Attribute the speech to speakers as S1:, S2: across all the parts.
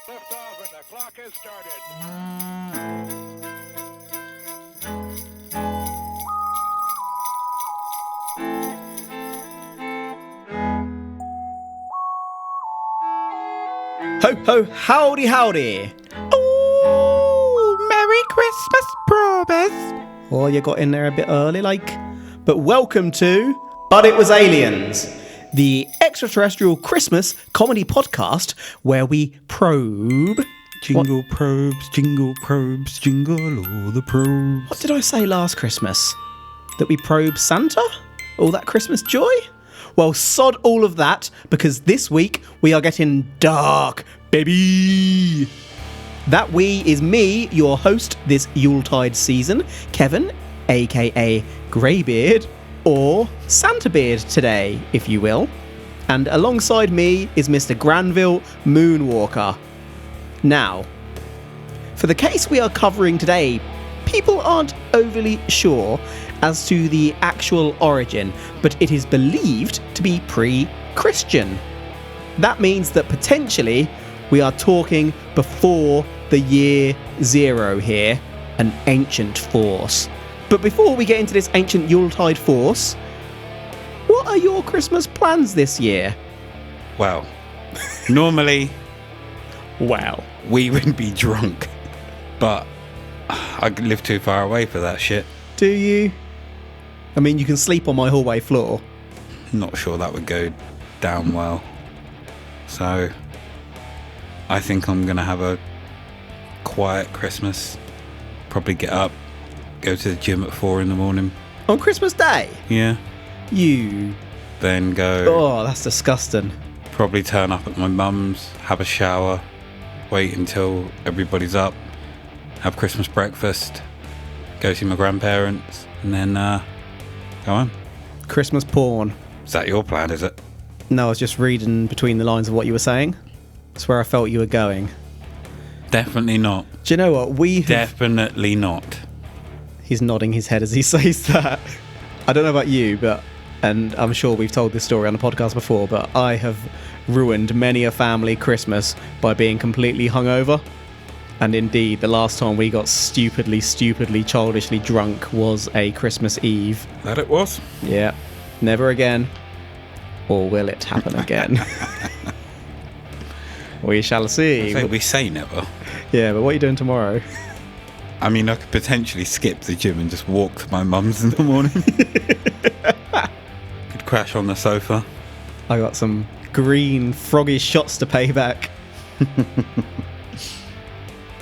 S1: Lift off and the clock has started.
S2: Ho, ho, howdy, howdy. Oh, Merry Christmas, Probus. Oh, you got in there a bit early, like. But welcome to But It Was Aliens, the extraterrestrial Christmas comedy podcast where we probe...
S3: Jingle probes, jingle all the probes.
S2: What did I say last Christmas? That we probe Santa? All that Christmas joy? Well, sod all of that, because this week we are getting dark, baby! That we is me, your host this Yuletide season, Kevin, aka Greybeard, or Santa Beard today, if you will. And alongside me is Mr. Granville Moonwalker. Now, for the case we are covering today, people aren't overly sure as to the actual origin, but it is believed to be pre-Christian. That means that potentially we are talking before the year zero here, an ancient force. But before we get into this ancient Yuletide force, what are your Christmas plans this year?
S3: Well, normally
S2: Wow.
S3: we would be drunk, but I live too far away for that shit.
S2: Do you? I mean, you can sleep on my hallway floor.
S3: Not sure that would go down well. So, I think I'm going to have a quiet Christmas. Probably get up, go to the gym at 4 in the morning.
S2: On Christmas Day?
S3: Yeah.
S2: You...
S3: Then go,
S2: Oh, that's disgusting.
S3: probably turn up at my mum's, have a shower, wait until everybody's up, have Christmas breakfast, go see my grandparents, and then go on.
S2: Christmas porn.
S3: Is that your plan, is it?
S2: No, I was just reading between the lines of what you were saying. That's where I felt you were going.
S3: Definitely not.
S2: Do you know what?
S3: Definitely not.
S2: He's nodding his head as he says that. I don't know about you, but... And I'm sure we've told this story on the podcast before, but I have ruined many a family Christmas by being completely hungover. And indeed, the last time we got stupidly, childishly drunk was a Christmas Eve.
S3: That it was?
S2: Yeah. Never again. Or will it happen again? We shall see.
S3: So we say never.
S2: Yeah, but what are you doing tomorrow?
S3: I mean, I could potentially skip the gym and just walk to my mum's in the morning. Could crash on the sofa.
S2: I got some green froggy shots to pay back.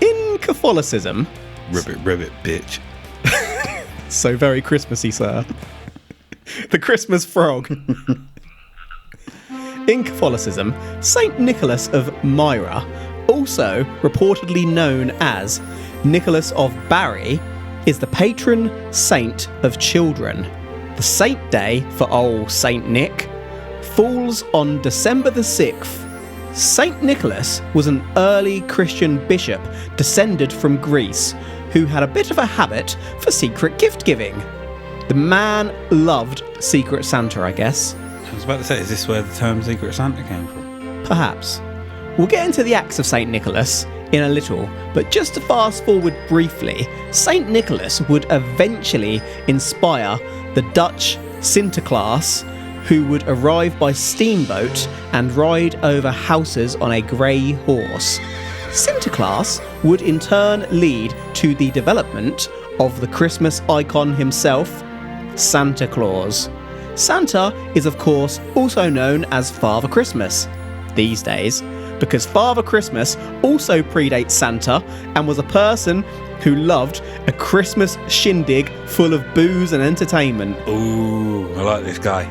S2: In Catholicism...
S3: Ribbit, bitch.
S2: So very Christmassy, sir. The Christmas frog. In Catholicism, Saint Nicholas of Myra, also reportedly known as Nicholas of Bari, is the patron saint of children. The saint day for old Saint Nick falls on December the 6th. Saint Nicholas was an early Christian bishop descended from Greece who had a bit of a habit for secret gift giving. The man loved Secret Santa, I guess.
S3: I was about to say, is this where the term Secret Santa came from?
S2: Perhaps. We'll get into the acts of St. Nicholas in a little, but just to fast forward briefly, St. Nicholas would eventually inspire the Dutch Sinterklaas, who would arrive by steamboat and ride over houses on a grey horse. Sinterklaas would in turn lead to the development of the Christmas icon himself, Santa Claus. Santa is of course also known as Father Christmas these days, because Father Christmas also predates Santa and was a person who loved a Christmas shindig full of booze and entertainment.
S3: Ooh, I like this guy.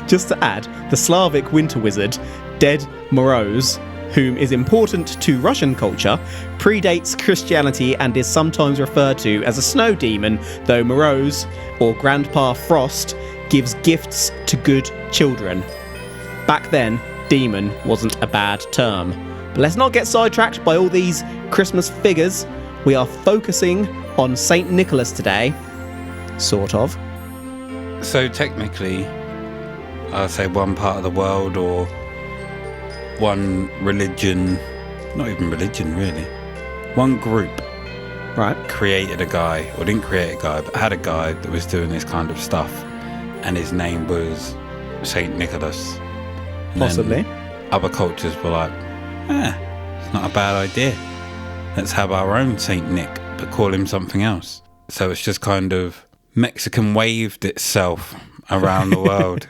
S2: Just to add, the Slavic winter wizard, Ded Moroz, whom is important to Russian culture, predates Christianity and is sometimes referred to as a snow demon, though Moroz, or Grandpa Frost, gives gifts to good children. Back then, demon wasn't a bad term. But let's not get sidetracked by all these Christmas figures. We are focusing on St. Nicholas today. Sort of.
S3: So technically, I'd say one part of the world or one religion not even religion, really. One group
S2: Right.
S3: created a guy, or didn't create a guy, but had a guy that was doing this kind of stuff, and his name was Saint Nicholas. And
S2: Possibly.
S3: then other cultures were like, it's not a bad idea. Let's have our own Saint Nick, but call him something else. So it's just kind of Mexican waved itself around the world.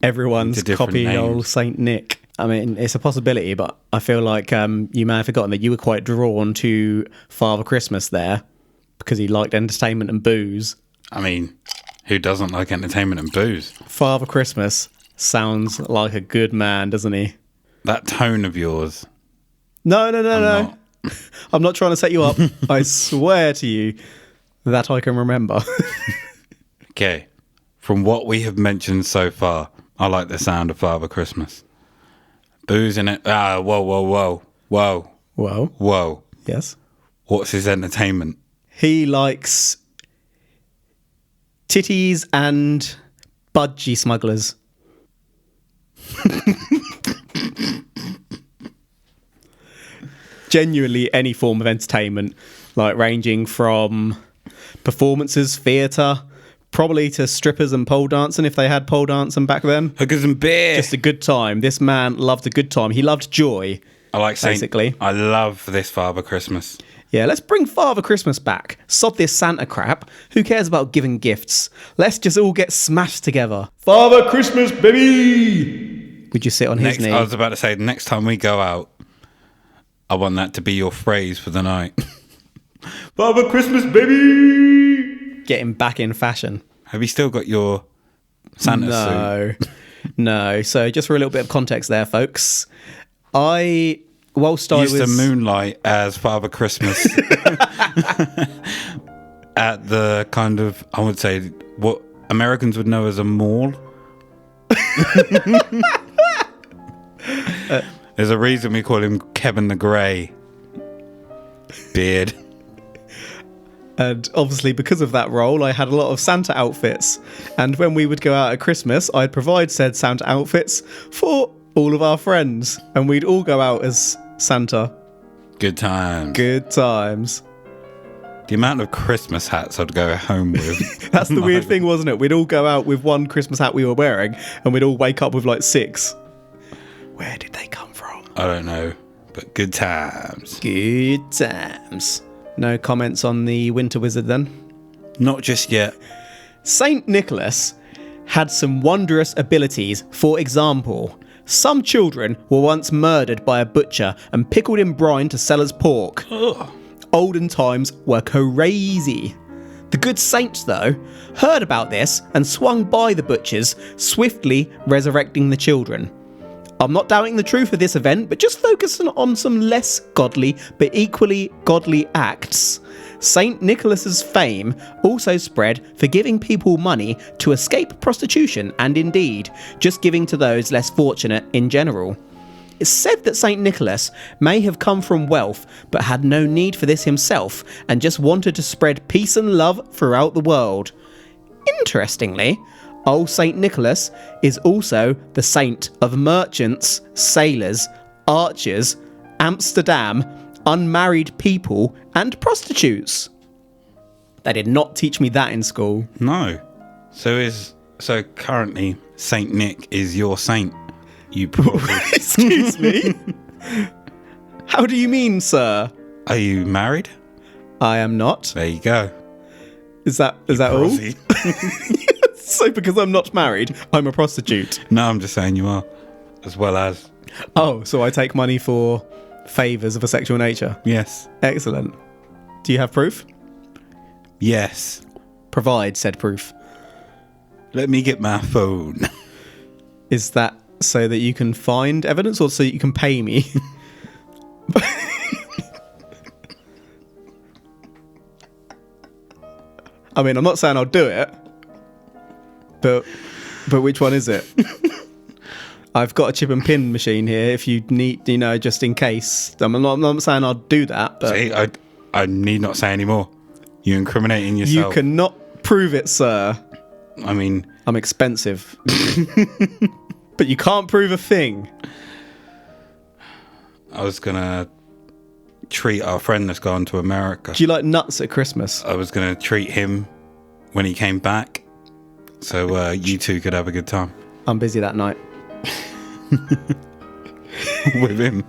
S2: Everyone's
S3: into different
S2: copying
S3: names.
S2: old Saint Nick. I mean, it's a possibility, but I feel like you may have forgotten that you were quite drawn to Father Christmas there because he liked entertainment and booze.
S3: I mean, who doesn't like entertainment and booze?
S2: Father Christmas sounds like a good man, doesn't he?
S3: That tone of yours.
S2: No.
S3: not.
S2: I'm not trying to set you up. I swear to you that I can remember.
S3: Okay. From what we have mentioned so far, I like the sound of Father Christmas. Booze in it. Whoa.
S2: Well, yes.
S3: What's his entertainment?
S2: He likes titties and budgie smugglers. Genuinely any form of entertainment, like ranging from performances, theatre, probably to strippers and pole dancing if they had pole dancing back then.
S3: Hookers and beer.
S2: Just a good time. This man loved a good time. He loved joy.
S3: I like Saint.
S2: Basically.
S3: I love this Father Christmas.
S2: Yeah, let's bring Father Christmas back. Sod this Santa crap. Who cares about giving gifts? Let's just all get smashed together. Father Christmas, baby! Would you sit on his knee?
S3: I was about to say, next time we go out, I want that to be your phrase for the night. Father Christmas, baby!
S2: Get him back in fashion.
S3: Have you still got your Santa suit?
S2: No. So just for a little bit of context there, folks. Whilst I
S3: Used
S2: was...
S3: to moonlight as Father Christmas at the kind of, I would say, what Americans would know as a mall. There's a reason we call him Kevin the Grey. Beard.
S2: And obviously because of that role, I had a lot of Santa outfits. And when we would go out at Christmas, I'd provide said Santa outfits for all of our friends. And we'd all go out as Santa.
S3: Good times.
S2: Good times.
S3: The amount of Christmas hats I'd go home with.
S2: That's the weird thing, wasn't it? We'd all go out with one Christmas hat we were wearing, and we'd all wake up with like 6. Where did they come from?
S3: I don't know, but good times.
S2: Good times. No comments on the Winter Wizard then?
S3: Not just yet.
S2: Saint Nicholas had some wondrous abilities. For example, some children were once murdered by a butcher and pickled in brine to sell as pork.
S3: Ugh.
S2: Olden times were crazy. The good saint, though, heard about this and swung by the butchers, swiftly resurrecting the children. I'm not doubting the truth of this event, but just focusing on some less godly but equally godly acts. Saint Nicholas's fame also spread for giving people money to escape prostitution and indeed just giving to those less fortunate in general. It's said that Saint Nicholas may have come from wealth but had no need for this himself and just wanted to spread peace and love throughout the world. Interestingly, old Saint Nicholas is also the saint of merchants, sailors, archers, Amsterdam, unmarried people, and prostitutes. They did not teach me that in school.
S3: No. So currently Saint Nick is your saint. You probably.
S2: Excuse me? How do you mean, sir?
S3: Are you married?
S2: I am not.
S3: There you go.
S2: Is that all?
S3: Prosy.
S2: So because I'm not married, I'm a prostitute.
S3: No, I'm just saying you are. As well as.
S2: Oh, so I take money for favours of a sexual nature.
S3: Yes.
S2: Excellent. Do you have proof?
S3: Yes.
S2: Provide said proof.
S3: Let me get my phone.
S2: Is that so that you can find evidence or so you can pay me? I mean, I'm not saying I'll do it, but which one is it? I've got a chip and pin machine here if you need, just in case. I'm not saying I'll do that, but...
S3: See, I need not say any more. You're incriminating yourself.
S2: You cannot prove it, sir.
S3: I mean...
S2: I'm expensive. But you can't prove a thing.
S3: I was going to treat our friend that's gone to America.
S2: Do you like nuts at Christmas?
S3: I was going to treat him when he came back, so you two could have a good time.
S2: I'm busy that night.
S3: With him.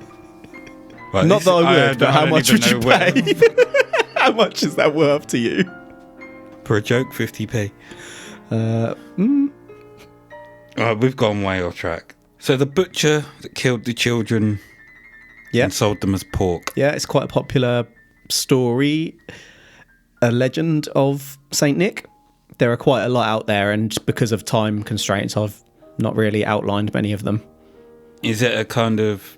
S3: Right,
S2: Not that I would, but how much would you pay? How much is that worth to you?
S3: For a joke, 50p. Right, we've gone way off track. So the butcher that killed the children and sold them as pork.
S2: Yeah, it's quite a popular story, a legend of Saint Nick. There are quite a lot out there, and because of time constraints, I've not really outlined many of them.
S3: Is it a kind of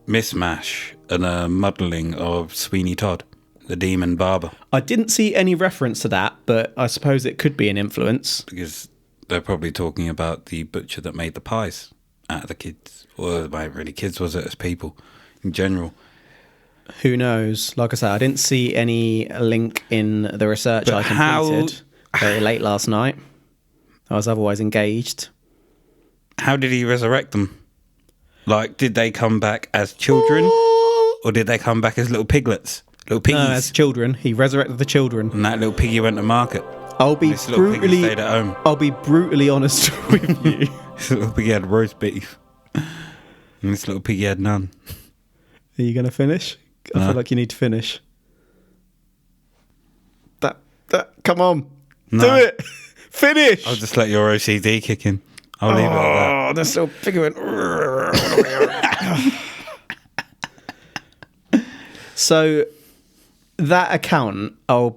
S3: mishmash and a muddling of Sweeney Todd, the demon barber?
S2: I didn't see any reference to that, but I suppose it could be an influence.
S3: Because they're probably talking about the butcher that made the pies out of the kids. Or they weren't really kids, was it, as people in general?
S2: Who knows? Like I said, I didn't see any link in the research I completed very late last night. I was otherwise engaged.
S3: How did he resurrect them? Like, did they come back as children? Or did they come back as little piglets? Little piggies?
S2: No, as children. He resurrected the children.
S3: And that little piggy went to market.
S2: This little piggy
S3: stayed at home.
S2: I'll be brutally honest with you.
S3: This little piggy had roast beef. And this little piggy had none.
S2: Are you going to finish? I feel like you need to finish. That come on.
S3: No.
S2: Do it. Finish.
S3: I'll just let your OCD kick in. I'll leave it like that.
S2: Oh, this little piggy went... So, that account, I've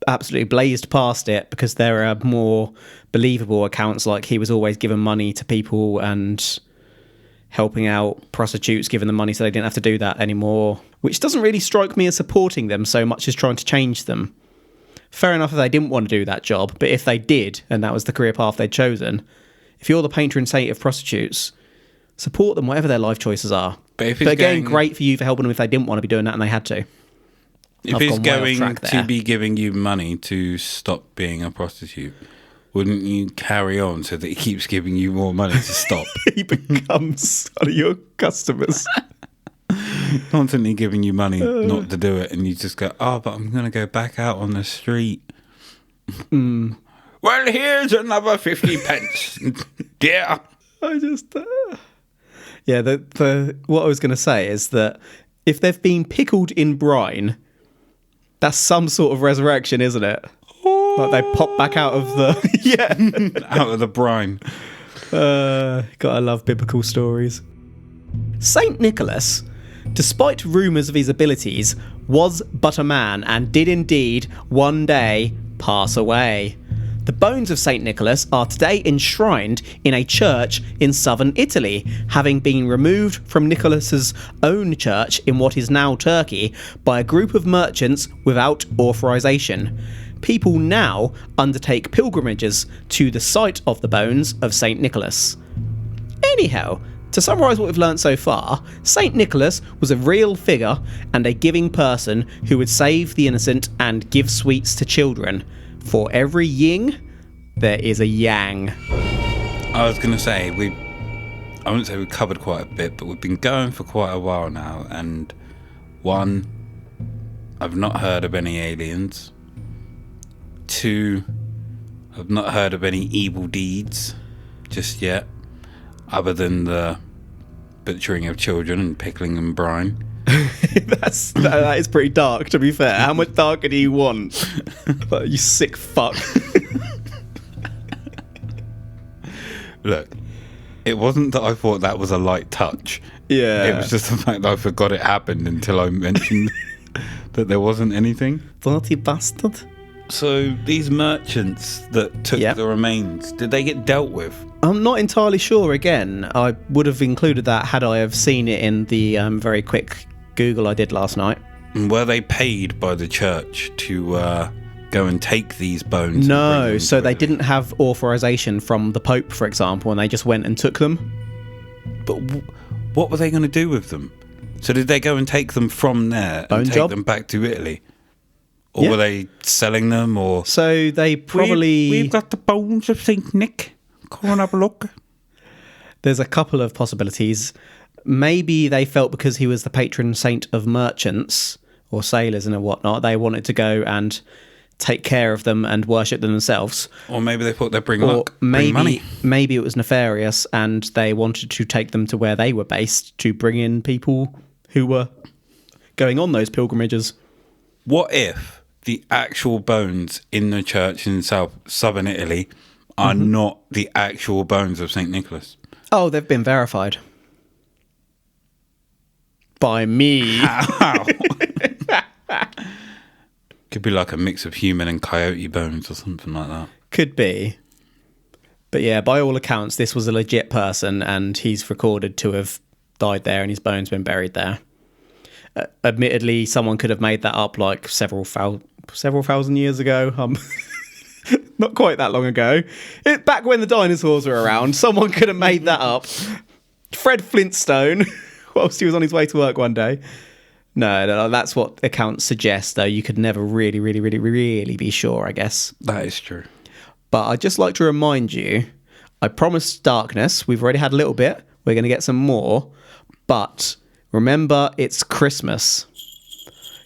S2: absolutely blazed past it because there are more believable accounts, like he was always giving money to people and helping out prostitutes, giving them money so they didn't have to do that anymore, which doesn't really strike me as supporting them so much as trying to change them. Fair enough if they didn't want to do that job, but if they did, and that was the career path they'd chosen, if you're the patron saint of prostitutes, support them, whatever their life choices are. But again, great for you for helping them if they didn't want to be doing that and they had to.
S3: If he's going to be giving you money to stop being a prostitute, wouldn't you carry on so that he keeps giving you more money to stop?
S2: He becomes one of your customers.
S3: Constantly giving you money not to do it, and you just go, oh, but I'm going to go back out on the street. Well, here's another 50 pence. Yeah.
S2: I just... Yeah, what I was going to say is that if they've been pickled in brine, that's some sort of resurrection, isn't it? Like they pop back out of the...
S3: out of the brine.
S2: Gotta love biblical stories. Saint Nicholas, despite rumours of his abilities, was but a man and did indeed one day pass away. The bones of Saint Nicholas are today enshrined in a church in southern Italy, having been removed from Nicholas's own church in what is now Turkey by a group of merchants without authorization. People now undertake pilgrimages to the site of the bones of Saint Nicholas. Anyhow, to summarise what we've learnt so far, Saint Nicholas was a real figure and a giving person who would save the innocent and give sweets to children. For every yin, there is a yang.
S3: I was going to say, I wouldn't say we've covered quite a bit, but we've been going for quite a while now, and one, I've not heard of any aliens. Two, I've not heard of any evil deeds just yet, other than the butchering of children and pickling them in brine.
S2: That is pretty dark, to be fair. How much darker do you want? You sick fuck.
S3: Look, it wasn't that I thought that was a light touch.
S2: Yeah.
S3: It was just the fact that I forgot it happened until I mentioned that there wasn't anything.
S2: Dirty bastard.
S3: So these merchants that took the remains, did they get dealt with?
S2: I'm not entirely sure. Again, I would have included that had I have seen it in the very quick Google I did last night.
S3: And were they paid by the church to go and take these bones?
S2: No, so they didn't have authorization from the Pope, for example, and they just went and took them.
S3: But what were they going to do with them? So did they go and take them from there and take them back to Italy? Or were they selling them? Or
S2: so they probably...
S3: We've got the bones of St. Nick. Come on, have a look.
S2: There's a couple of possibilities. Maybe they felt because he was the patron saint of merchants or sailors and whatnot, they wanted to go and take care of them and worship them themselves.
S3: Or maybe they thought they'd bring luck, bring money.
S2: Maybe it was nefarious and they wanted to take them to where they were based to bring in people who were going on those pilgrimages.
S3: What if the actual bones in the church in southern Italy are not the actual bones of St. Nicholas?
S2: Oh, they've been verified. By me.
S3: How? Could be like a mix of human and coyote bones or something like that.
S2: Could be. But yeah, by all accounts, this was a legit person and he's recorded to have died there and his bones been buried there. Admittedly, someone could have made that up like several thousand years ago. Not quite that long ago. Back when the dinosaurs were around, someone could have made that up. Fred Flintstone, whilst he was on his way to work one day. No, that's what accounts suggest, though. You could never really be sure, I guess.
S3: That is true.
S2: But I'd just like to remind you, I promised darkness. We've already had a little bit. We're going to get some more. But remember, it's Christmas.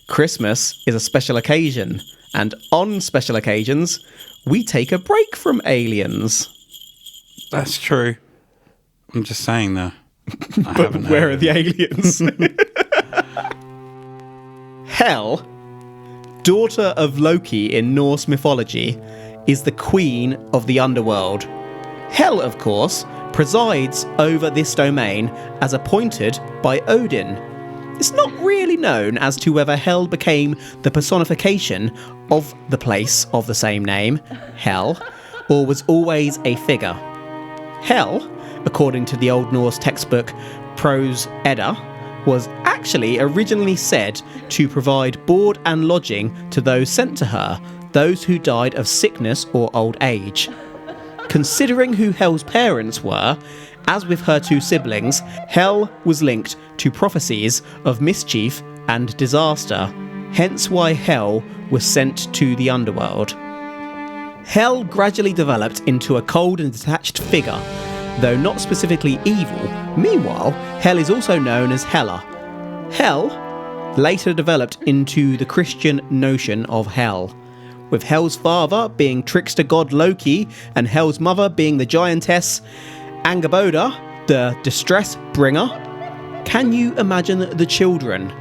S2: Christmas is a special occasion. And on special occasions, we take a break from aliens.
S3: That's true. I'm just saying, though.
S2: But where are the aliens? Hel, daughter of Loki in Norse mythology, is the queen of the underworld. Hel, of course, presides over this domain as appointed by Odin. It's not really known as to whether Hel became the personification of the place of the same name, Hel, or was always a figure. Hel, according to the Old Norse textbook Prose Edda, was actually originally said to provide board and lodging to those sent to her, those who died of sickness or old age. Considering who Hel's parents were, as with her two siblings, Hel was linked to prophecies of mischief and disaster, hence why Hel was sent to the underworld. Hel gradually developed into a cold and detached figure, though not specifically evil. Meanwhile, Hel is also known as Hela. Hel later developed into the Christian notion of hell, with Hel's father being trickster god Loki and Hel's mother being the giantess Angerboda, the distress bringer. Can you imagine the children?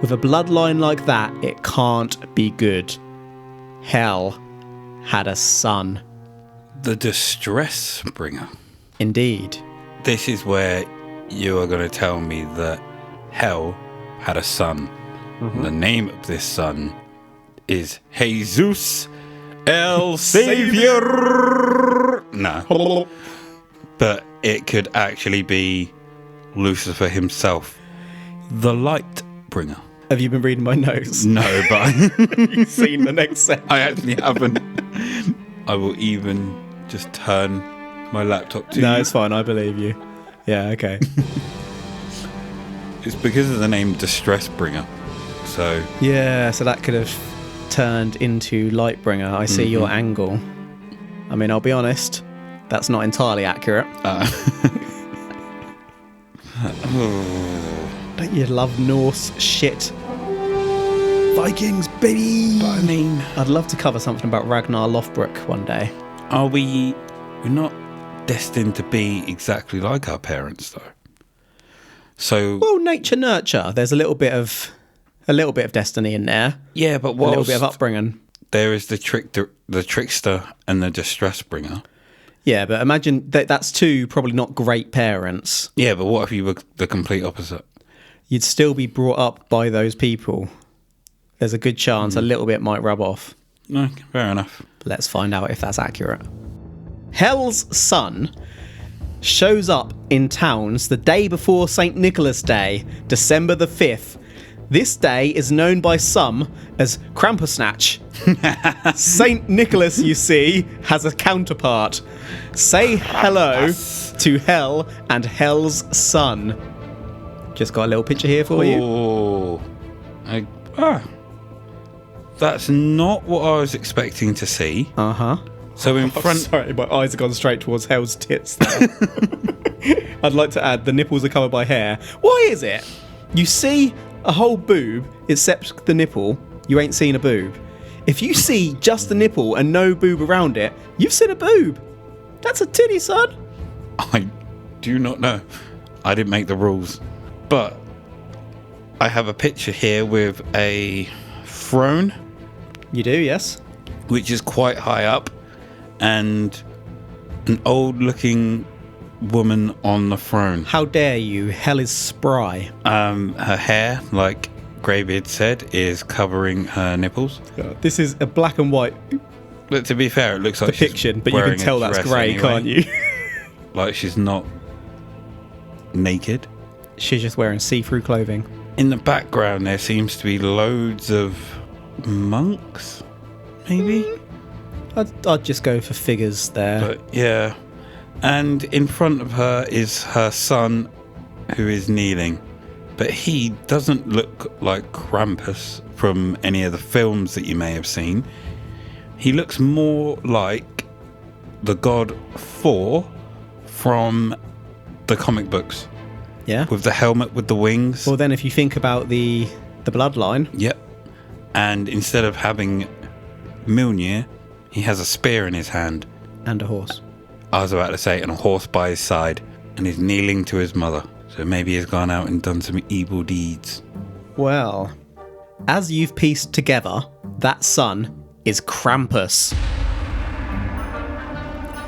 S2: With a bloodline like that, it can't be good. Hel had a son.
S3: The distress bringer.
S2: Indeed.
S3: This is where you are going to tell me that Hel had a son. The name of this son is Jesus el Savior. No. But it could actually be Lucifer himself, the light bringer.
S2: Have you been reading my notes?
S3: No, but
S2: You've seen the next sentence.
S3: I actually haven't. I will even just turn my laptop to
S2: No,
S3: you.
S2: it's fine. I believe you. Yeah, okay.
S3: It's because of the name Distress Bringer. So
S2: Yeah, so that could have turned into Lightbringer. I see your angle. I mean, I'll be honest, that's not entirely accurate. Don't you love Norse shit? Vikings, baby!
S3: But I mean,
S2: I'd love to cover something about Ragnar Lothbrok one day.
S3: are we're not destined to be exactly like our parents, though? So
S2: Well, nature nurture. There's a little bit of destiny in there.
S3: yeah, but
S2: A little
S3: whilst
S2: bit of upbringing.
S3: there is the trickster and the distress bringer.
S2: Yeah, but imagine that's two probably not great parents.
S3: Yeah, but what if you were the complete opposite?
S2: You'd still be brought up by those people. There's a good chance a little bit might rub off.
S3: No, fair enough.
S2: Let's find out if that's accurate. Hel's son shows up in towns the day before St. Nicholas Day, December the 5th. This day is known by some as Krampusnatch. St. Nicholas, you see, has a counterpart. Say hello to Hel and Hel's son. Just got a little picture here for you.
S3: Oh, that's not what I was expecting to see.
S2: Uh-huh.
S3: So in
S2: Oh,
S3: front,
S2: sorry, my eyes have gone straight towards Hell's tits there. I'd like to add the nipples are covered by hair. Why is it? You see a whole boob except the nipple, you ain't seen a boob. If you see just the nipple and no boob around it, you've seen a boob. That's a titty, son.
S3: I do not know. I didn't make the rules. But I have a picture here with a throne,
S2: You do, yes?
S3: which is quite high up, and an old-looking woman on the throne.
S2: How dare you? Hell is spry.
S3: Her hair, like Greybeard said, is covering her nipples.
S2: This is a black and white
S3: But to be fair, it looks like
S2: depiction,
S3: she's
S2: but you can
S3: wearing
S2: tell
S3: a
S2: that's
S3: dress
S2: grey,
S3: anyway.
S2: can't you?
S3: Like she's not naked.
S2: She's just wearing see-through clothing.
S3: In the background, there seems to be loads of monks, maybe.
S2: I'd just go for figures there.
S3: But yeah, and in front of her is her son, who is kneeling. But he doesn't look like Krampus from any of the films that you may have seen. He looks more like the god Thor from the comic books,
S2: Yeah.
S3: with the helmet with the wings.
S2: Well, then, if you think about the bloodline,
S3: Yep. And instead of having Mjolnir, he has a spear in his hand.
S2: and a horse.
S3: I was about to say, and a horse by his side, and he's kneeling to his mother. So maybe he's gone out and done some evil deeds.
S2: Well, as you've pieced together, that son is Krampus.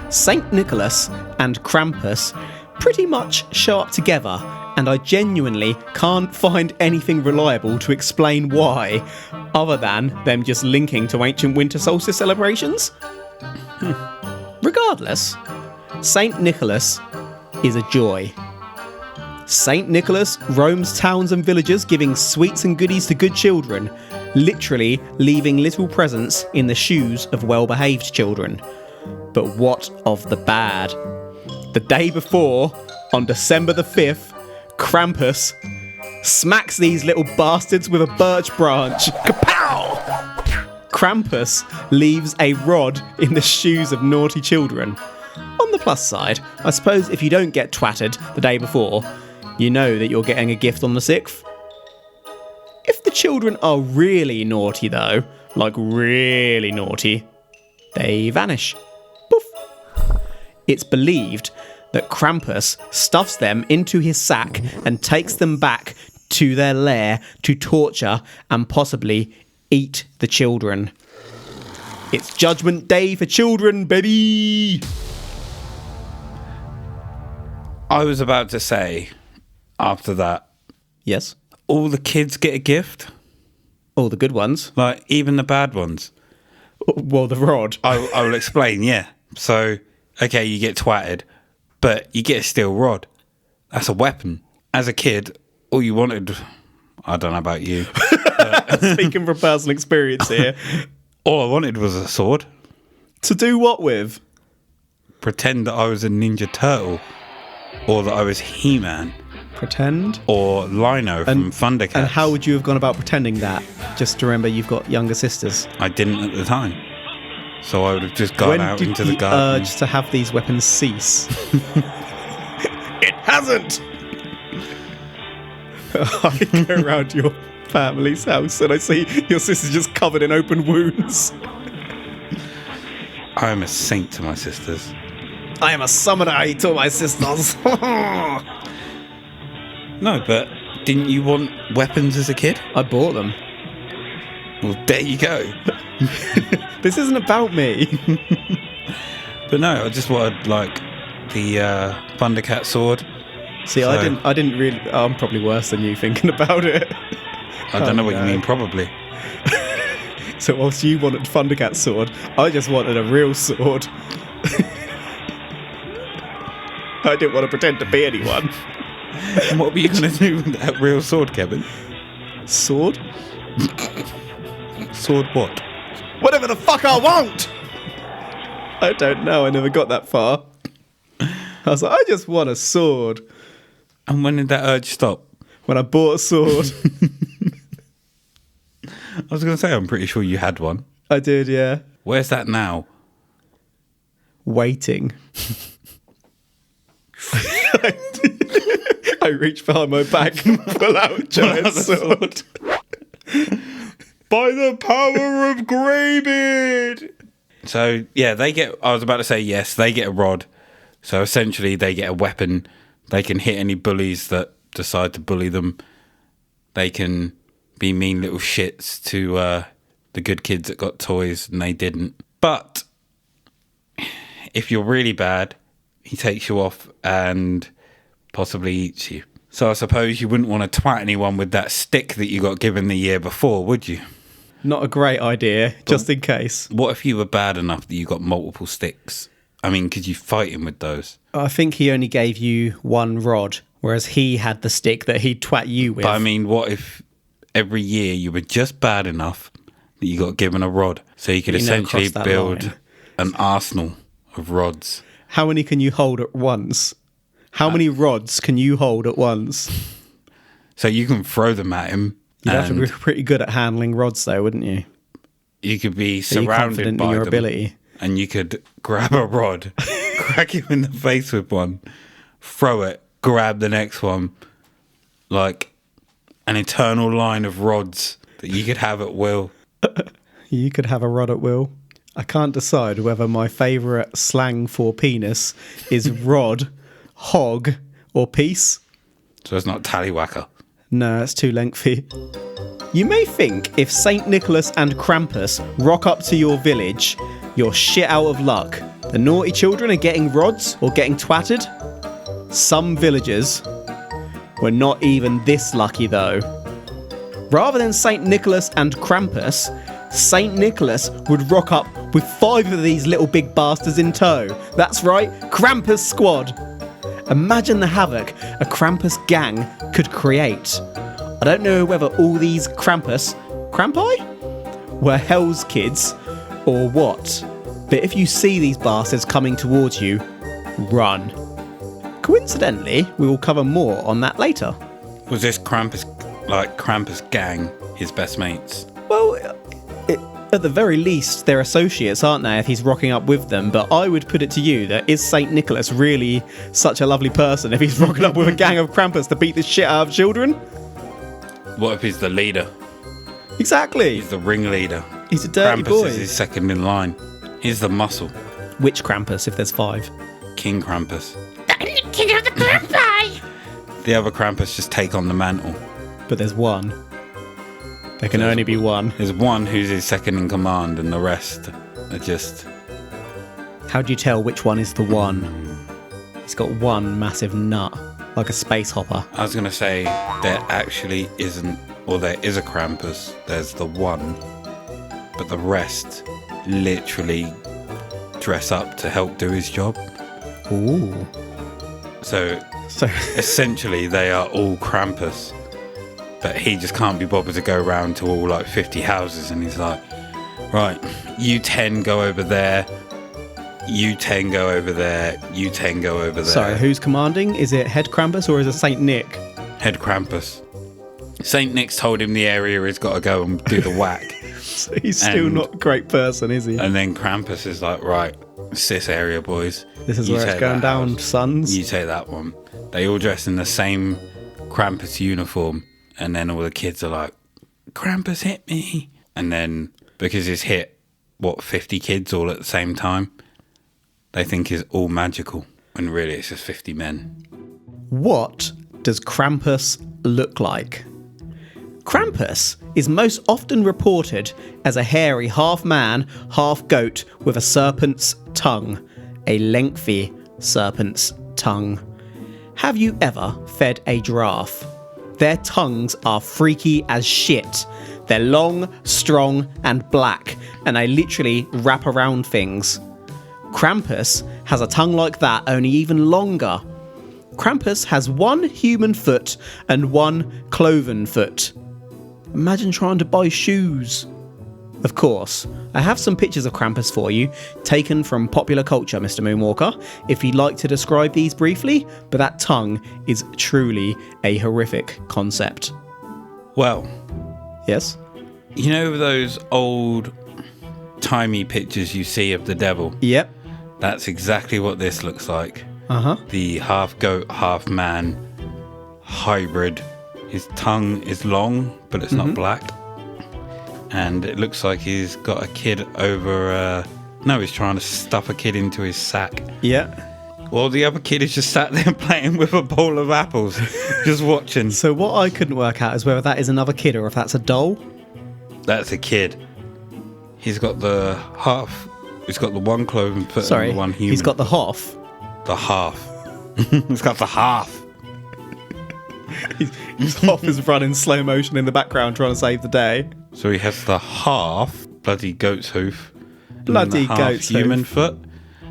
S2: Saint Nicholas and Krampus pretty much show up together, and I genuinely can't find anything reliable to explain why, other than them just linking to ancient winter solstice celebrations. Regardless, Saint Nicholas is a joy. Saint Nicholas roams towns and villages giving sweets and goodies to good children, literally leaving little presents in the shoes of well-behaved children. But what of the bad? The day before, on December the 5th, Krampus smacks these little bastards with a birch branch. Kapow! Krampus leaves a rod in the shoes of naughty children. On the plus side, I suppose if you don't get twatted the day before, you know that you're getting a gift on the 6th. If the children are really naughty though, like really naughty, they vanish. Poof. It's believed that Krampus stuffs them into his sack and takes them back to their lair to torture and possibly eat the children. It's Judgment Day for children, baby!
S3: I was about to say, after that,
S2: Yes?
S3: all the kids get a gift?
S2: All the good ones.
S3: Like, even the bad ones?
S2: Well, the rod.
S3: I will explain, yeah. So, okay, you get twatted, but you get a steel rod. That's a weapon. As a kid, all you wanted... I don't know about you.
S2: Speaking from personal experience here.
S3: All I wanted was a sword.
S2: To do what with?
S3: Pretend that I was a Ninja Turtle. Or that I was He-Man.
S2: Pretend?
S3: Or Lino from Thundercats.
S2: And how would you have gone about pretending that? Just to remember you've got younger sisters.
S3: I didn't at the time. So I would have just gone out into the garden.
S2: When did the urge to have these weapons cease? It hasn't! I go around your family's house and I see your sister's just covered in open wounds.
S3: I am a saint to my sisters.
S2: I am a summoner to my sisters.
S3: No, but didn't you want weapons as a kid?
S2: I bought them.
S3: Well, there you go.
S2: This isn't about me.
S3: But no, I just wanted, like, the Thundercat sword.
S2: See, I didn't really... I'm probably worse than you thinking about it.
S3: I don't know what you mean, probably.
S2: So whilst you wanted Thundercat sword, I just wanted a real sword. I didn't want to pretend to be anyone.
S3: And what were you going to do with that real sword, Kevin?
S2: Sword?
S3: Sword what?
S2: Whatever the fuck I want! I don't know, I never got that far. I was like, I just want a sword.
S3: And when did that urge stop?
S2: When I bought a sword.
S3: I was going to say, I'm pretty sure you had one.
S2: I did, yeah.
S3: Where's that now?
S2: waiting. I reach behind my back and pull out a giant sword.
S3: By the power of Greybeard! So, yeah, I was about to say yes, they get a rod. So essentially they get a weapon. They can hit any bullies that decide to bully them. They can be mean little shits to the good kids that got toys and they didn't. But if you're really bad, he takes you off and possibly eats you. So I suppose you wouldn't want to twat anyone with that stick that you got given the year before, would you?
S2: Not a great idea, just in case.
S3: What if you were bad enough that you got multiple sticks? I mean, could you fight him with those?
S2: I think he only gave you one rod, whereas he had the stick that he'd twat you with.
S3: But I mean, what if every year you were just bad enough that you got given a rod? So you could essentially build an arsenal of rods.
S2: How many can you hold at once? How many rods can you hold at once?
S3: So you can throw them at him.
S2: You'd have to be pretty good at handling rods, though, wouldn't you?
S3: You could be surrounded by
S2: in your
S3: them,
S2: ability.
S3: and you could grab a rod, crack him in the face with one, throw it, grab the next one, like an eternal line of rods that you could have at will.
S2: You could have a rod at will. I can't decide whether my favourite slang for penis is rod, hog, or piece.
S3: So it's not tallywhacker.
S2: No, it's too lengthy. You may think if St. Nicholas and Krampus rock up to your village, you're shit out of luck. The naughty children are getting rods or getting twatted. Some villagers were not even this lucky though. Rather than St. Nicholas and Krampus, St. Nicholas would rock up with 5 of these little big bastards in tow. That's right, Krampus squad. Imagine the havoc a Krampus gang could create. I don't know whether all these Krampi were Hell's kids or what, but if you see these bastards coming towards you, run. Coincidentally, we will cover more on that later.
S3: Was this Krampus gang his best mates?
S2: Well, at the very least, they're associates, aren't they, if he's rocking up with them? But I would put it to you that is St. Nicholas really such a lovely person if he's rocking up with a gang of Krampus to beat the shit out of children?
S3: What if he's the leader?
S2: Exactly.
S3: He's the ringleader.
S2: He's a dirty
S3: Krampus
S2: boy.
S3: is his second in line. He's the muscle.
S2: Which Krampus, if there's 5?
S3: King Krampus.
S4: I'm king of the Krampi!
S3: The other Krampus just take on the mantle.
S2: But there's one. There can only be one.
S3: There's one who's his second in command and the rest are just...
S2: How do you tell which one is the one? He's got one massive nut, like a space hopper.
S3: I was going to say there actually isn't, or there is a Krampus. There's the one, but the rest literally dress up to help do his job.
S2: Ooh.
S3: So essentially they are all Krampus. But he just can't be bothered to go around to all like 50 houses and he's like, right, you 10 go over there, you 10 go over there, you 10 go over there.
S2: Sorry, who's commanding? Is it Head Krampus or is it St. Nick?
S3: Head Krampus. St. Nick's told him the area he's got to go and do the whack.
S2: So he's still not a great person, is he?
S3: And then Krampus is like, right, it's this area, boys.
S2: This is where it's going down,
S3: house.
S2: sons.
S3: You take that one. They all dress in the same Krampus uniform. And then all the kids are like, Krampus hit me. And then, because he's hit, 50 kids all at the same time, they think he's all magical. When really it's just 50 men.
S2: What does Krampus look like? Krampus is most often reported as a hairy half-man, half-goat with a serpent's tongue. A lengthy serpent's tongue. Have you ever fed a giraffe? Their tongues are freaky as shit. They're long, strong, and black, and they literally wrap around things. Krampus has a tongue like that, only even longer. Krampus has 1 human foot and 1 cloven foot. Imagine trying to buy shoes. Of course, I have some pictures of Krampus for you, taken from popular culture, Mr. Moonwalker, if you'd like to describe these briefly, but that tongue is truly a horrific concept.
S3: Well,
S2: Yes?
S3: you know those old timey pictures you see of the devil?
S2: Yep.
S3: That's exactly what this looks like.
S2: Uh-huh.
S3: The half goat, half man hybrid. His tongue is long, but it's not black. And it looks like he's got a kid over... no, he's trying to stuff a kid into his sack.
S2: Yeah.
S3: Well, the other kid is just sat there playing with a bowl of apples, just watching.
S2: So what I couldn't work out is whether that is another kid or if that's a doll.
S3: That's a kid. He's got the half... He's got the one cloven foot
S2: Sorry,
S3: and the one human.
S2: he's got the half.
S3: The half. He's got the half.
S2: His half is running slow motion in the background trying to save the day.
S3: So he has the half bloody goat's hoof. and
S2: Bloody
S3: the half
S2: goat's
S3: human
S2: hoof.
S3: foot.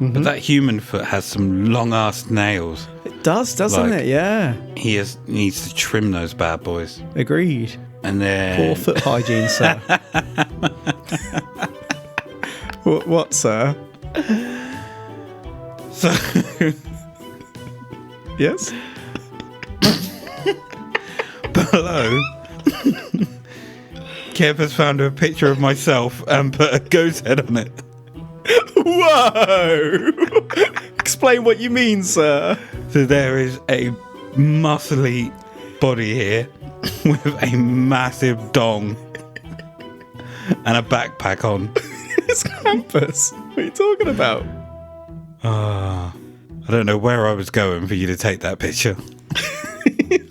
S3: But that human foot has some long ass nails.
S2: It does, doesn't
S3: Like-
S2: it? Yeah.
S3: He needs to trim those bad boys.
S2: Agreed.
S3: And then
S2: Poor foot hygiene, sir. What, sir?
S3: So
S2: Yes?
S3: below, Kev has found a picture of myself and put a goat's head on it.
S2: Whoa! Explain what you mean, sir.
S3: So there is a muscly body here with a massive dong and a backpack on.
S2: It's Krampus. What are you talking about?
S3: I don't know where I was going for you to take that picture.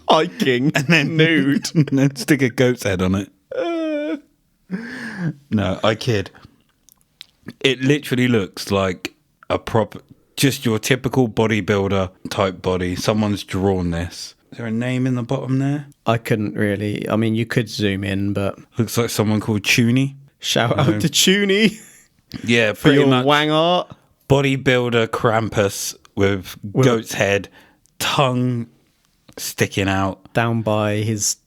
S2: Hiking.
S3: And then
S2: nude.
S3: and then stick a goat's head on it. No, I kid. It literally looks like a proper, just your typical bodybuilder type body. Someone's drawn this. Is there a name in the bottom there?
S2: I couldn't really. I mean, you could zoom in, but
S3: Looks like someone called Tune.
S2: shout out to Tune
S3: Yeah,
S2: for
S3: pretty
S2: your
S3: much.
S2: wang art.
S3: Bodybuilder Krampus with goat's head, tongue sticking out.
S2: Down by his.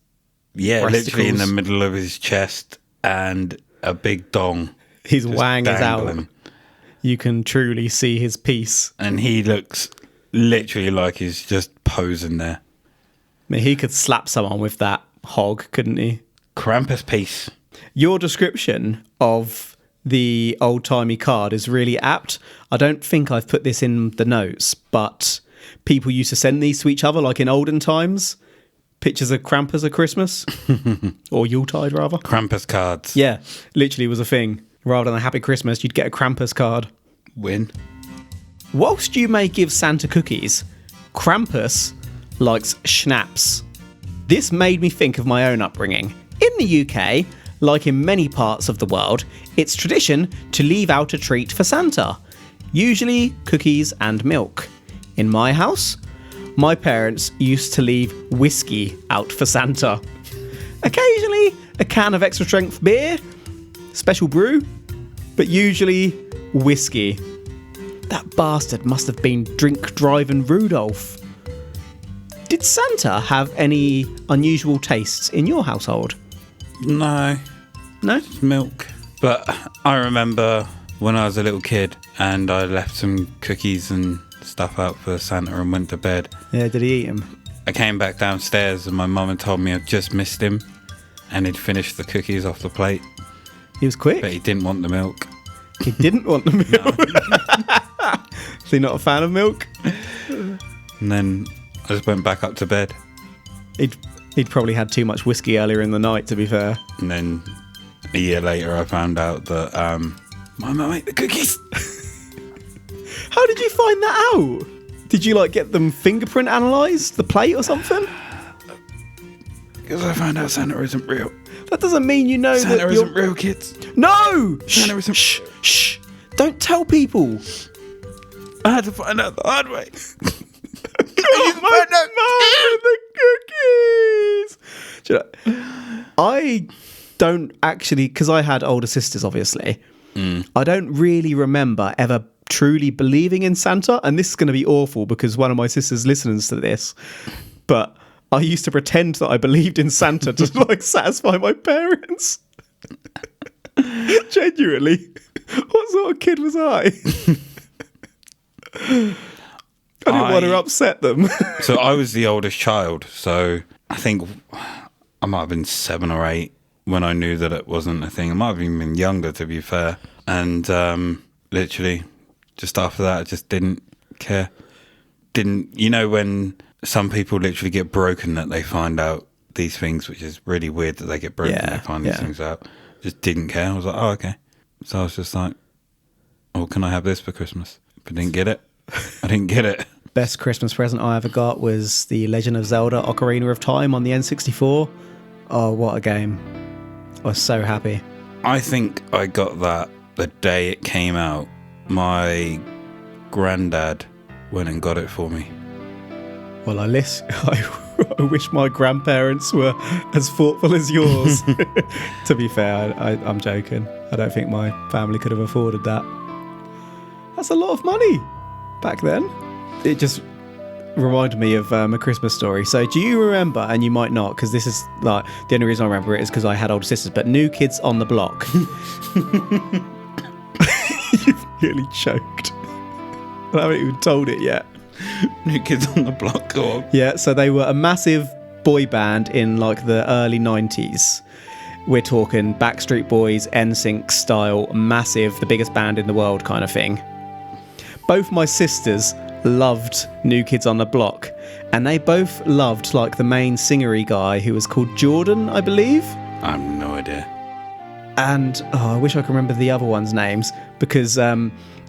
S3: Yeah, literally in the
S2: Breasticles.
S3: middle of his chest and a big dong.
S2: His
S3: just
S2: wang is out.
S3: dangling.
S2: You can truly see his piece.
S3: And he looks literally like he's just posing there.
S2: I mean, he could slap someone with that hog, couldn't he?
S3: Krampus piece.
S2: Your description of the old-timey card is really apt. I don't think I've put this in the notes, but people used to send these to each other, like in olden times. Pictures of Krampus at Christmas. Or Yuletide, rather.
S3: Krampus cards.
S2: Yeah, literally was a thing. Rather than a Happy Christmas, you'd get a Krampus card.
S3: Win.
S2: Whilst you may give Santa cookies, Krampus likes schnapps. This made me think of my own upbringing. In the UK, like in many parts of the world, it's tradition to leave out a treat for Santa, usually cookies and milk. In my house, my parents used to leave whiskey out for Santa. Occasionally, a can of extra strength beer, special brew, but usually whiskey. That bastard must have been drink-driving Rudolph. Did Santa have any unusual tastes in your household?
S3: No,
S2: No?
S3: it's milk. But I remember when I was a little kid and I left some cookies and stuff out for Santa and went to bed.
S2: Yeah, did he eat him?
S3: I came back downstairs and my mum had told me I'd just missed him and he'd finished the cookies off the plate,
S2: He was quick.
S3: but he didn't want the milk.
S2: He didn't want the milk. Is he not a fan of milk?
S3: And then I just went back up to bed.
S2: He'd probably had too much whiskey earlier in the night, to be fair.
S3: And then a year later I found out that my mum ate the cookies.
S2: How did you find that out? Did you, get them fingerprint analysed, the plate or something?
S3: Because I found out Santa isn't real.
S2: That doesn't mean you know
S3: Santa
S2: that
S3: isn't
S2: you're...
S3: real, kids.
S2: No!
S3: Santa isn't
S2: Shh! Shh! Don't tell people!
S3: I had to find out the hard way.
S2: Oh, my mum, the cookies! Do you know, I don't actually, because I had older sisters, obviously. I don't really remember ever truly believing in Santa, and this is going to be awful because one of my sisters listens to this, but I used to pretend that I believed in Santa to satisfy my parents. Genuinely. What sort of kid was I? I didn't want to upset them.
S3: So I was the oldest child, so I think I might have been 7 or 8 when I knew that it wasn't a thing. I might have even been younger, to be fair. And literally just after that, I just didn't care. Didn't, you know, when some people literally get broken that they find out these things, which is really weird that they get broken and they find these things out. Just didn't care. I was like, oh, okay. So I was just like, oh, can I have this for Christmas? But I didn't get it. I didn't get it.
S2: Best Christmas present I ever got was the Legend of Zelda Ocarina of Time on the N64. Oh, what a game. I was so happy.
S3: I think I got that the day it came out. My granddad went and got it for me.
S2: Well, I wish my grandparents were as thoughtful as yours. To be fair, I'm joking. I don't think my family could have afforded that. That's a lot of money back then. It just reminded me of A Christmas Story. So do you remember, and you might not, because this is like, the only reason I remember it is because I had older sisters, but New Kids on the Block. You've nearly choked. I haven't even told it yet.
S3: New Kids on the Block, go on.
S2: Yeah, so they were a massive boy band in like the early 90s. We're talking Backstreet Boys, NSYNC style, massive, the biggest band in the world kind of thing. Both my sisters loved New Kids on the Block, and they both loved like the main singery guy who was called Jordan, I believe.
S3: I have no idea.
S2: And I wish I could remember the other ones' names, because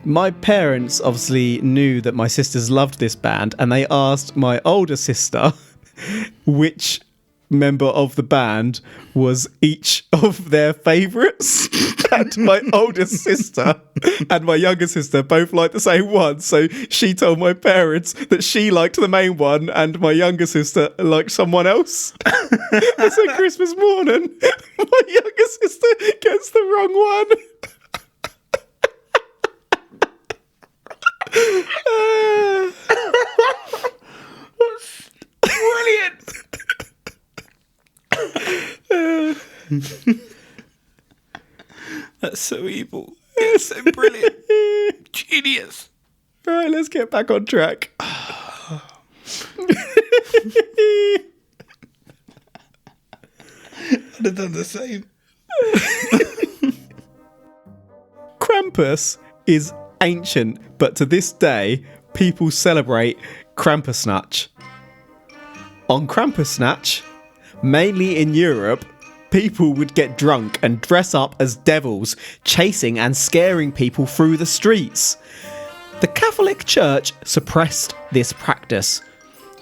S2: my parents obviously knew that my sisters loved this band, and they asked my older sister which member of the band was each of their favourites. And my older sister and my younger sister both liked the same one, so she told my parents that she liked the main one and my younger sister liked someone else. So Christmas morning, my younger sister gets the wrong one.
S3: Brilliant. That's so evil. It's so brilliant. Genius.
S2: Right, let's get back on track.
S3: I'd have done the same.
S2: Krampus is ancient, but to this day, people celebrate Krampusnacht. On Krampusnacht, mainly in Europe, people would get drunk and dress up as devils, chasing and scaring people through the streets. The Catholic Church suppressed this practice.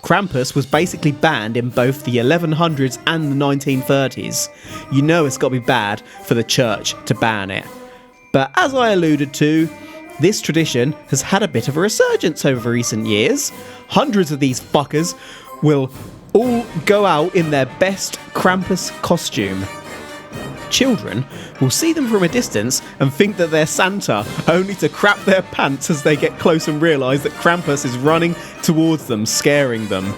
S2: Krampus was basically banned in both the 1100s and the 1930s. You know it's got to be bad for the church to ban it. But as I alluded to, this tradition has had a bit of a resurgence over recent years. Hundreds of these fuckers will all go out in their best Krampus costume. Children will see them from a distance and think that they're Santa, only to crap their pants as they get close and realise that Krampus is running towards them, scaring them.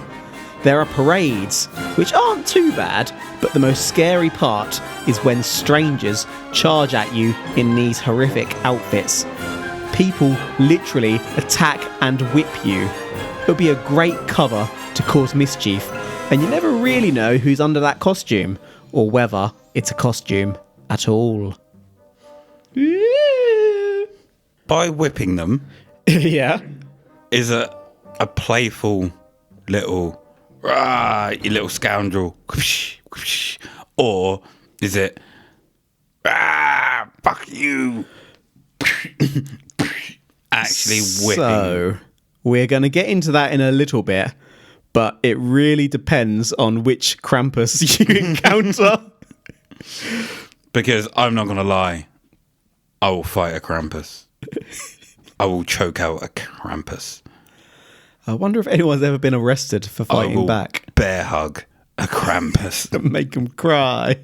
S2: There are parades, which aren't too bad, but the most scary part is when strangers charge at you in these horrific outfits. People literally attack and whip you. It'll be a great cover to cause mischief, and you never really know who's under that costume, or whether it's a costume at all.
S3: By whipping them,
S2: Yeah.
S3: is a playful little, "Rah, you little scoundrel," or is it, "Ah, fuck you," actually whipping?
S2: So, we're going to get into that in a little bit, but it really depends on which Krampus you encounter.
S3: Because I'm not going to lie, I will fight a Krampus. I will choke out a Krampus.
S2: I wonder if anyone's ever been arrested for
S3: I
S2: fighting
S3: will
S2: back.
S3: bear hug a Krampus.
S2: Make them cry.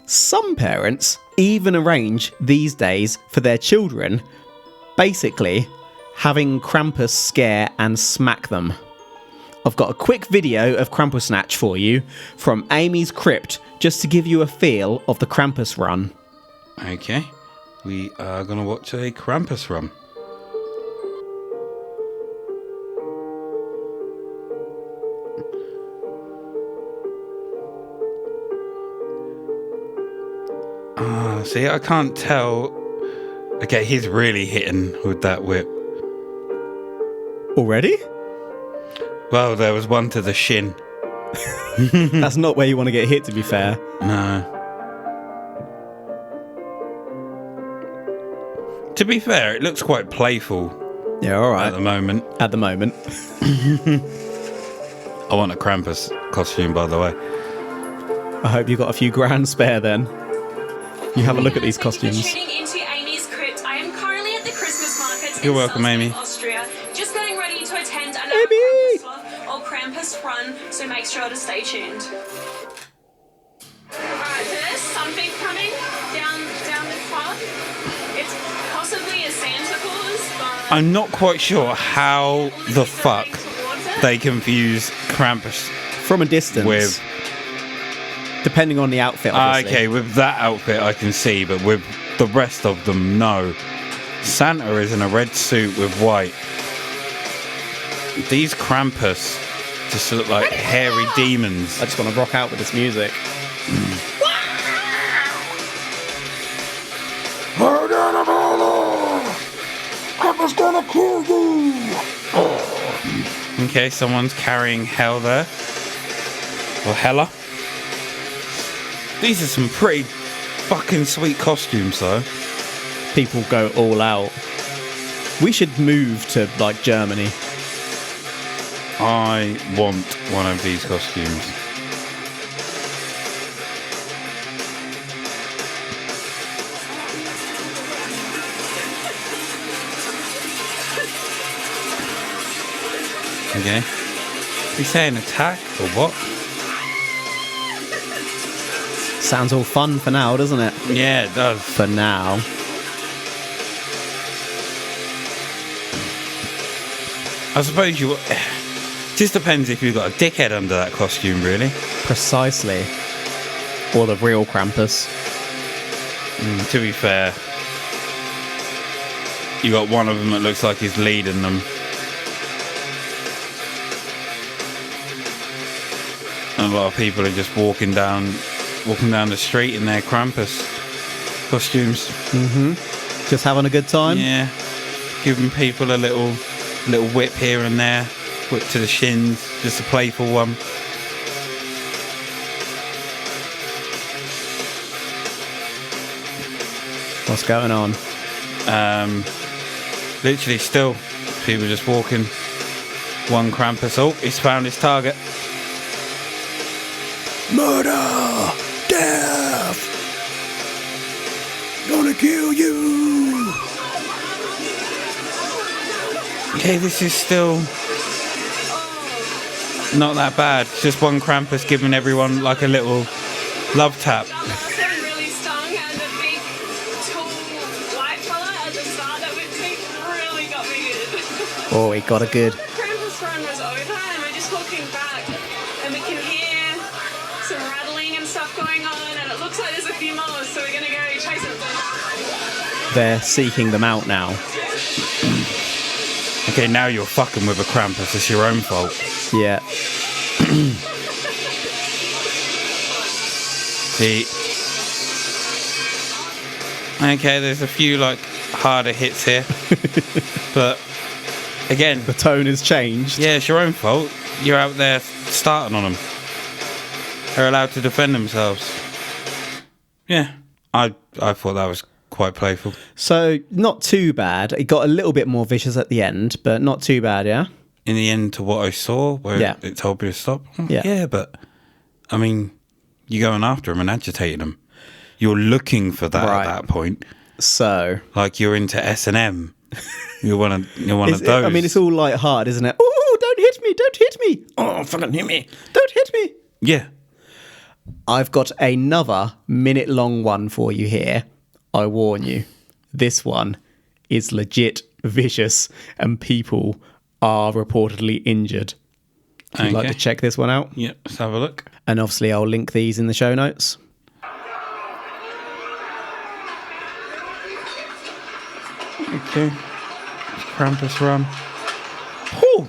S2: Some parents even arrange these days for their children, basically having Krampus scare and smack them. I've got a quick video of Krampusnacht for you from Amy's Crypt, just to give you a feel of the Krampus run.
S3: Okay, we are going to watch a Krampus run. See, I can't tell Okay, he's really hitting with that whip.
S2: Already?
S3: Well, there was one to the shin.
S2: That's not where you want to get hit, to be fair.
S3: No. To be fair, it looks quite playful
S2: Yeah, all right.
S3: at the moment.
S2: At the moment.
S3: I want a Krampus costume, by the way.
S2: I hope you got a few grand spare then. You have a look at these costumes.
S5: Tuning into Amy's Crypt. I am currently at the Christmas market
S3: You're
S5: in
S3: welcome,
S5: Salzburg,
S3: Amy.
S5: Austria. Just getting ready to attend another
S2: Amy!
S5: Krampus Walk or Krampus Run, so make sure to stay tuned. Alright, so there's something coming down this path. It's possibly a Santa Claus, but
S3: I'm not quite sure how the fuck they confuse Krampus
S2: From a distance.
S3: with...
S2: Depending on the outfit, obviously.
S3: Okay, with that outfit I can see, but with the rest of them, no. Santa is in a red suit with white. These Krampus just look like hairy demons.
S2: I just want to rock out with this music.
S1: Krampus gonna kill you!
S3: Okay, someone's carrying Hell there. Or Hella. These are some pretty fucking sweet costumes, though.
S2: People go all out. We should move to, like, Germany.
S3: I want one of these costumes. Okay. Is he saying attack or what?
S2: Sounds all fun for now, doesn't it?
S3: Yeah, it does.
S2: For now.
S3: I suppose you... Just depends if you've got a dickhead under that costume, really.
S2: Precisely. Or the real Krampus.
S3: To be fair, you got one of them that looks like he's leading them. And a lot of people are just walking down the street in their Krampus costumes.
S2: Just having a good time?
S3: Yeah, giving people a little whip here and there, whip to the shins, just a playful one.
S2: What's going on?
S3: Literally still people just walking. One Krampus. Oh, he's found his target.
S2: Murder! Death! Gonna kill you!
S3: Okay, this is still not that bad. It's just one Krampus giving everyone like a little love tap.
S5: that must have really stung, and the big, tall, white fella at the start that whipped me really got me good.
S2: Oh, he got a good.
S5: Krampus Run was over, and we're just walking back, and we can hear some rattling and stuff going on, and it looks like there's a few more, so we're gonna go chase them.
S2: They're seeking them out now.
S3: Okay, now you're fucking with a Krampus. It's your own fault.
S2: Yeah.
S3: See. Okay, there's a few like harder hits here, but again,
S2: The tone has changed.
S3: yeah, it's your own fault. You're out there starting on them. They're allowed to defend themselves. Yeah, I thought that was quite playful.
S2: So, not too bad. It got a little bit more vicious at the end, but not too bad, yeah?
S3: In the end, to what I saw, where
S2: Yeah.
S3: it told me to stop.
S2: Yeah.
S3: Yeah, but I mean, you're going after them and agitating them. You're looking for that
S2: Right.
S3: at that point.
S2: So,
S3: Like you're into S&M. You're one of
S2: it's-
S3: those.
S2: I mean, it's all light hard, isn't it? Oh, don't hit me, don't hit me. Oh, fucking hit me. Don't hit me.
S3: Yeah.
S2: I've got another minute-long one for you here. I warn you, this one is legit vicious and people are reportedly injured. If you'd like
S3: Okay.
S2: to check this one out.
S3: Yeah, let's have a look.
S2: And obviously I'll link these in the show notes.
S3: Okay. Krampus Run. Whew.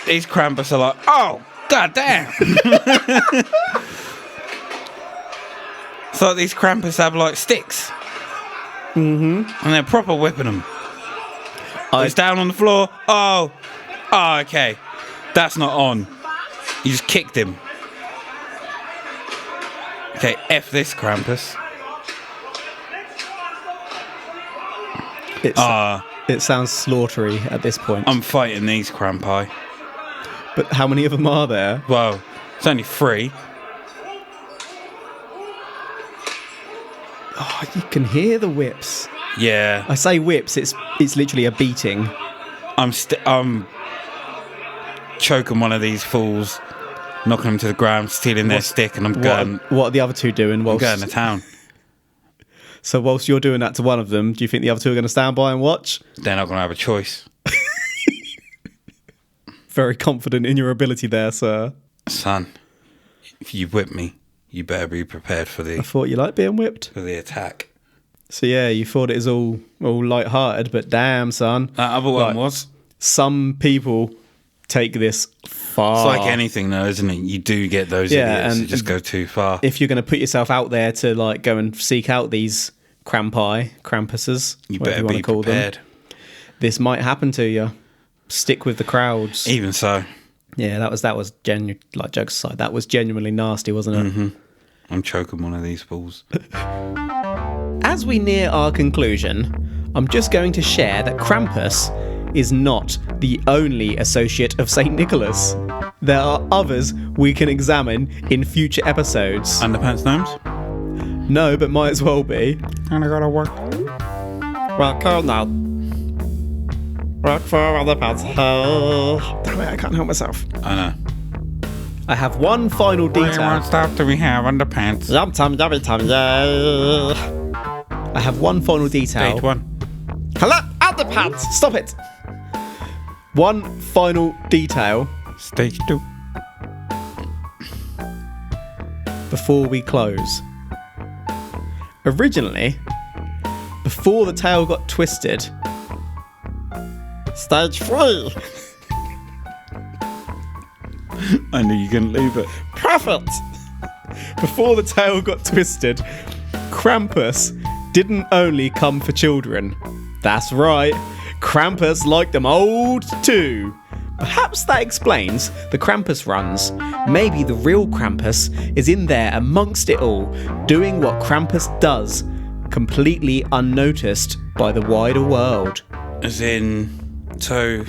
S3: These Krampus are like, oh, god damn. It's like these Krampus have like sticks. And they're proper whipping him. He's down on the floor. Oh, okay. That's not on. You just kicked him. Okay, F this, Krampus.
S2: It sounds slaughtery at this point.
S3: I'm fighting these Krampi.
S2: But how many of them are there?
S3: Well, it's only 3.
S2: Oh, you can hear the whips.
S3: Yeah.
S2: I say whips, it's literally a beating.
S3: I'm choking one of these fools, knocking them to the ground, stealing their stick, and I'm going.
S2: What are the other two doing?
S3: I'm going to town.
S2: So whilst you're doing that to one of them, do you think the other two are going to stand by and watch?
S3: They're not going to have a choice.
S2: Very confident in your ability there, sir.
S3: Son, if you whip me, you better be prepared for
S2: I thought you liked being whipped.
S3: the attack.
S2: So yeah, you thought it was all light-hearted, but damn, son.
S3: That other one was.
S2: Some people take this far.
S3: It's like anything, though, isn't it? You do get those idiots who just go too far.
S2: If you're going to put yourself out there to like go and seek out these Krampuses,
S3: you
S2: whatever
S3: better
S2: you
S3: be
S2: call
S3: prepared.
S2: them, this might happen to you. Stick with the crowds.
S3: Even so.
S2: Yeah, that was genuine. Like, jokes aside, that was genuinely nasty, wasn't it?
S3: Mm-hmm. I'm choking one of these fools.
S2: As we near our conclusion, I'm just going to share that Krampus is not the only associate of St. Nicholas. There are others we can examine in future episodes.
S3: Underpants gnomes?
S2: No, but might as well be.
S3: And I gotta work.
S2: Well, cool now. Work for Underpants. Damn it, I can't help myself.
S3: I know.
S2: I have one final detail.
S3: What stuff do we have? Underpants.
S2: Yum tum yummy tum yay. I have one final detail.
S3: Stage 1.
S2: Hello, Underpants! Stop it! One final detail
S3: Stage 2.
S2: before we close. Originally, before the tail got twisted, Stage 3.
S3: I knew you couldn't leave it.
S2: Perfect! Before the tail got twisted, Krampus didn't only come for children. That's right, Krampus liked them old too. Perhaps that explains the Krampus runs. Maybe the real Krampus is in there amongst it all, doing what Krampus does, completely unnoticed by the wider world.
S3: As in, so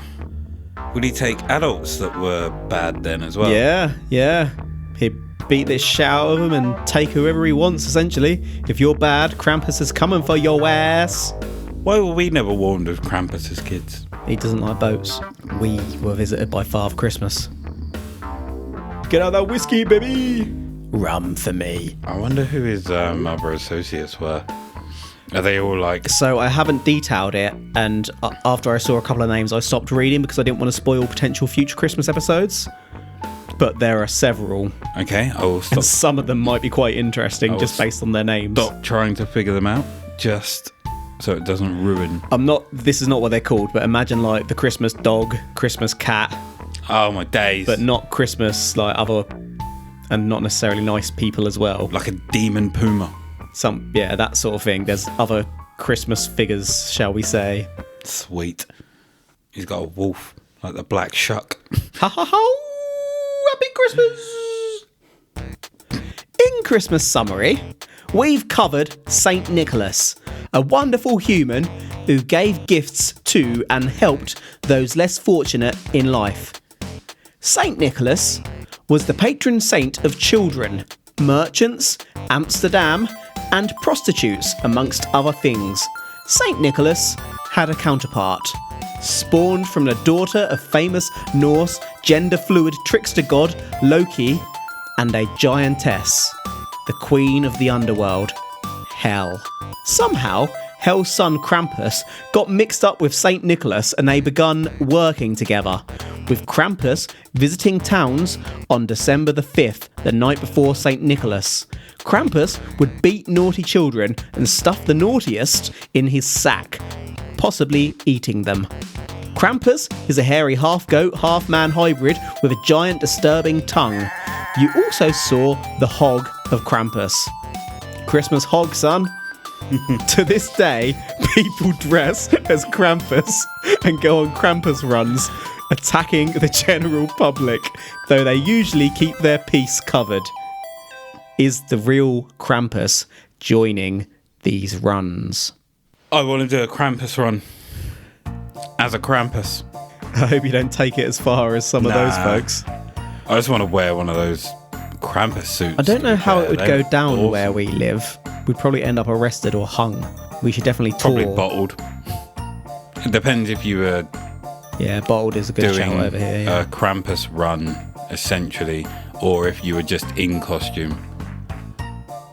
S3: would he take adults that were bad then as well?
S2: Yeah. He'd beat this shit out of them and take whoever he wants, essentially. If you're bad, Krampus is coming for your ass.
S3: Why were we never warned of Krampus as kids?
S2: He doesn't like boats. We were visited by Father Christmas. Get out that whiskey, baby! Rum for me.
S3: I wonder who his other associates were. Are they all like...
S2: So I haven't detailed it, and after I saw a couple of names, I stopped reading because I didn't want to spoil potential future Christmas episodes. But there are several.
S3: Okay, I will stop.
S2: And some of them might be quite interesting just based on their names.
S3: Stop trying to figure them out, just so it doesn't ruin.
S2: This is not what they're called, but imagine like the Christmas dog, Christmas cat.
S3: Oh my days.
S2: But not Christmas, like other, and not necessarily nice people as well.
S3: Like a demon puma.
S2: That sort of thing. There's other Christmas figures, shall we say.
S3: Sweet. He's got a wolf, like the black shuck.
S2: Ha ha ha! Happy Christmas! In Christmas summary, we've covered Saint Nicholas, a wonderful human who gave gifts to and helped those less fortunate in life. Saint Nicholas was the patron saint of children, merchants, Amsterdam, and prostitutes, amongst other things. Saint Nicholas had a counterpart, spawned from the daughter of famous Norse gender-fluid trickster god Loki and a giantess, the queen of the underworld, Hel. Somehow, Hel's son Krampus got mixed up with Saint Nicholas and they begun working together, with Krampus visiting towns on December the 5th, the night before Saint Nicholas. Krampus would beat naughty children and stuff the naughtiest in his sack, possibly eating them. Krampus is a hairy half-goat, half-man hybrid with a giant disturbing tongue. You also saw the hog of Krampus. Christmas hog, son. To this day, people dress as Krampus and go on Krampus runs, attacking the general public, though they usually keep their peace covered. Is the real Krampus joining these runs?
S3: I want to do a Krampus run as a Krampus.
S2: I hope you don't take it as far as some of those folks.
S3: I just want to wear one of those Krampus suits.
S2: I don't know how it would go down
S3: awesome.
S2: where we live. We'd probably end up arrested or hung. We should definitely tour.
S3: Probably bottled. It depends if you were
S2: Yeah, bottled is a good
S3: doing
S2: shout over here. Yeah.
S3: a Krampus run, essentially, or if you were just in costume.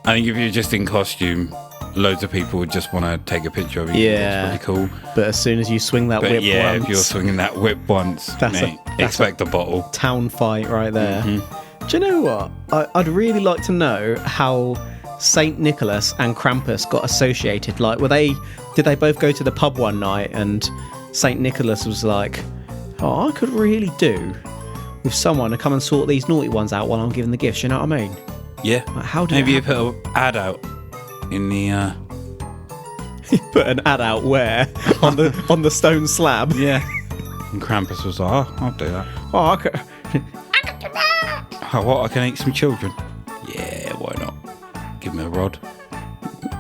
S3: I think if you're just in costume, loads of people would just want to take a picture of you.
S2: Yeah.
S3: It's pretty cool.
S2: But as soon as you swing that
S3: But
S2: whip
S3: yeah,
S2: once,
S3: if you're swinging that whip once,
S2: That's
S3: mate,
S2: a
S3: expect a bottle.
S2: town fight right there.
S3: Mm-hmm.
S2: Do you know what? I'd really like to know how Saint Nicholas and Krampus got associated. Like, did they both go to the pub one night and Saint Nicholas was like, "Oh, I could really do with someone to come and sort these naughty ones out while I'm giving the gifts." You know what I mean?
S3: Yeah.
S2: Like, how did
S3: Maybe you
S2: it
S3: put an ad out in the.
S2: put an ad out where on the stone slab?
S3: Yeah. And Krampus was like, "Oh, I'll do that.
S2: Oh, okay.
S3: Oh, what? I can eat some children. Yeah, why not? Give me a rod.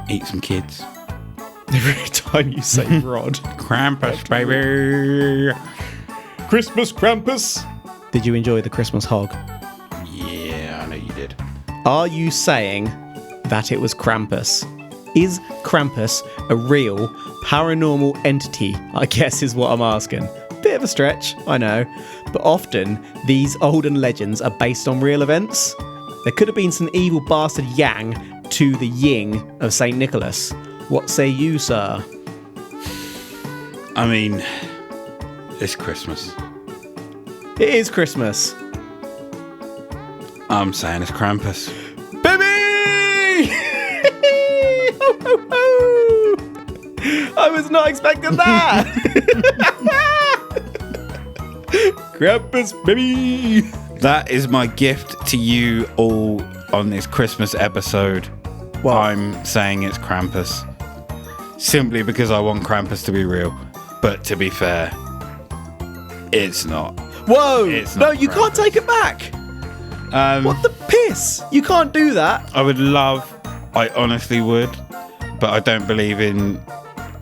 S3: Eat some kids.
S2: Every time you say Rod.
S3: Krampus, baby.
S2: Christmas Krampus. Did you enjoy the Christmas hog?
S3: Yeah, I know you did.
S2: Are you saying that it was Krampus? Is Krampus a real paranormal entity? I guess is what I'm asking. Bit of a stretch, I know. But often, these olden legends are based on real events. There could have been some evil bastard yang to the ying of St. Nicholas. What say you, sir?
S3: I mean, it's Christmas.
S2: It is Christmas.
S3: I'm saying it's Krampus.
S2: Baby! Ho, ho, ho! I was not expecting that! Krampus, baby!
S3: That is my gift to you all on this Christmas episode.
S2: Well,
S3: I'm saying it's Krampus. Simply because I want Krampus to be real. But to be fair, it's not.
S2: whoa!
S3: It's
S2: No,
S3: not
S2: you can't
S3: Krampus.
S2: take it back! What the piss? You can't do that!
S3: I would love, I honestly would, but I don't believe in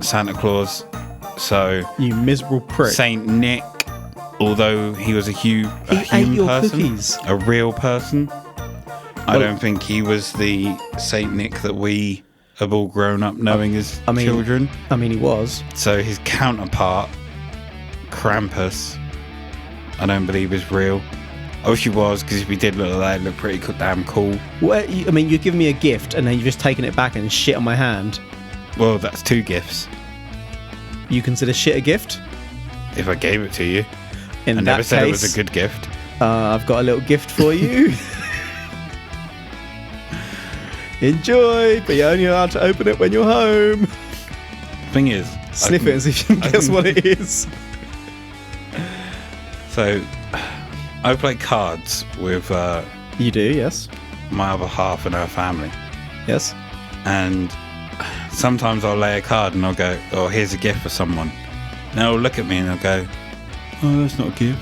S3: Santa Claus. So,
S2: You miserable prick.
S3: Saint Nick, although he was a
S2: He ate
S3: human
S2: your
S3: person,
S2: cookies.
S3: a real person, I
S2: Well-
S3: don't think he was the Saint Nick that we have all grown up knowing as
S2: I mean-
S3: children.
S2: I mean, he was.
S3: So his counterpart, Krampus, I don't believe is real. I wish he was, because if he did look like that, it'd look pretty damn cool.
S2: I mean, you're giving me a gift and then you've just taken it back and shit on my hand.
S3: Well, that's two gifts.
S2: You consider shit a gift?
S3: If I gave it to you.
S2: In
S3: I
S2: that
S3: never said
S2: case,
S3: it was a good gift.
S2: I've got a little gift for you. Enjoy, but you're only allowed to open it when you're home.
S3: Thing is,
S2: Sniff it and see if you can guess what it is.
S3: So, I play cards with
S2: You do, yes.
S3: my other half and her family.
S2: Yes.
S3: And sometimes I'll lay a card and I'll go, "Oh, here's a gift for someone." And they'll look at me and they'll go, "Oh, that's not a gift."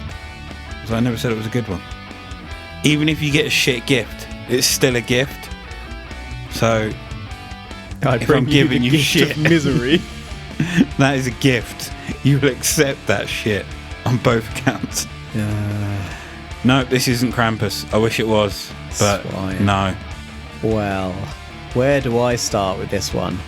S3: So I never said it was a good one. Even if you get a shit gift, it's still a gift. So
S2: I
S3: If I'm giving you shit.
S2: of misery.
S3: that is a gift. You will accept that shit on both accounts. No, this isn't Krampus. I wish it was, but
S2: Swine.
S3: no.
S2: Well, where do I start with this one?